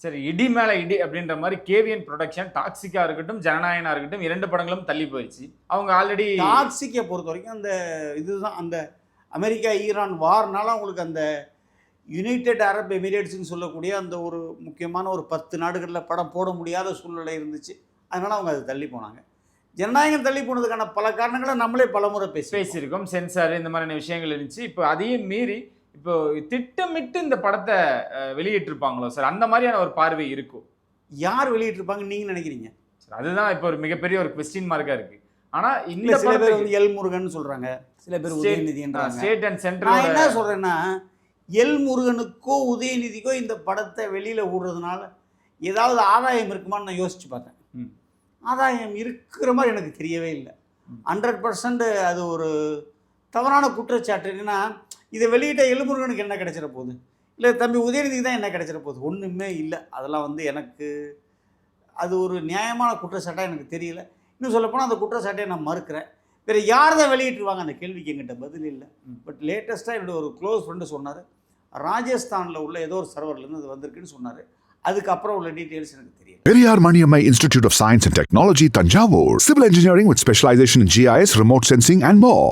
சரி, இடி மேல இடி அப்படின்ற மாதிரி கேவிஎன் புரொடக்ஷன் டாக்ஸிக்கா இருக்கட்டும், ஜனநாயகனா இருக்கட்டும் 2 படங்களும் தள்ளி போயிடுச்சு. அவங்க ஆல்ரெடி டாக்ஸிக்கை பொறுத்த வரைக்கும் அந்த இதுதான் அந்த அமெரிக்கா ஈரான் வார்னால அவங்களுக்கு அந்த யுனைடெட் அரப் எமிரேட்ஸ்னு சொல்லக்கூடிய அந்த ஒரு முக்கியமான ஒரு 10 நாடுகளில் படம் போட முடியாத சூழ்நிலை இருந்துச்சு. அதனால் அவங்க அதை தள்ளி போனாங்க. ஜனநாயகம் தள்ளி போனதுக்கான பல காரணங்களை நம்மளே பலமுறை பேசியிருக்கோம். சென்சார் இந்த மாதிரியான விஷயங்கள் இருந்துச்சு. இப்போ அதையும் மீறி இப்போ திட்டமிட்டு இந்த படத்தை வெளியிட்டிருப்பாங்களோ சார்? அந்த மாதிரியான ஒரு பார்வை இருக்கும். யார் வெளியிட்டிருப்பாங்கன்னு நீங்கள் நினைக்கிறீங்க? சார் அதுதான் இப்போ ஒரு மிகப்பெரிய ஒரு கொஸ்டின் மார்க்காக இருக்குது. ஆனால் இந்த சில பேர் வந்து எல் முருகன் சொல்கிறாங்க, சில பேர் உதயநிதின்றாங்க. State and central. நான் என்ன சொல்கிறேன்னா, எல் முருகனுக்கோ உதயநிதிக்கோ இந்த படத்தை வெளியில் விடுறதுனால ஏதாவது ஆதாயம் இருக்குமான்னு நான் யோசித்து பார்த்தேன். ஆதாயம் இருக்கிற மாதிரி எனக்கு தெரியவே இல்லை. 100% அது ஒரு தவறான குற்றச்சாட்டு. என்னன்னா, இதை வெளியிட்ட எல்முருகனுக்கு என்ன கிடைச்சிட போகுது, இல்லை தம்பி உதயநிதிக்கு தான் என்ன கிடைச்சிட போகுது? ஒன்றுமே இல்லை. அதெல்லாம் வந்து எனக்கு அது ஒரு நியாயமான குற்றச்சாட்டாக எனக்கு தெரியல. இன்னும் சொல்லப்போனால் அந்த குற்றச்சாட்டை நான் மறுக்கிறேன். வேறு யார் தான் வெளியிட்டுருவாங்க அந்த கேள்விக்கு என்கிட்ட பதில் இல்லை. பட் லேட்டஸ்ட்டாக என்னுடைய ஒரு க்ளோஸ் ஃப்ரெண்டு சொன்னார், ராஜஸ்தானில் உள்ள ஏதோ ஒரு சர்வர்லேருந்து அது வந்திருக்குன்னு சொன்னார். அதுக்கப்புறம் உள்ள டீட்டெயில்ஸ் எனக்கு தெரியல. Periyar Maniammai Institute of Science and Technology, Tanjavur. Civil engineering with specialization in GIS, remote sensing and more.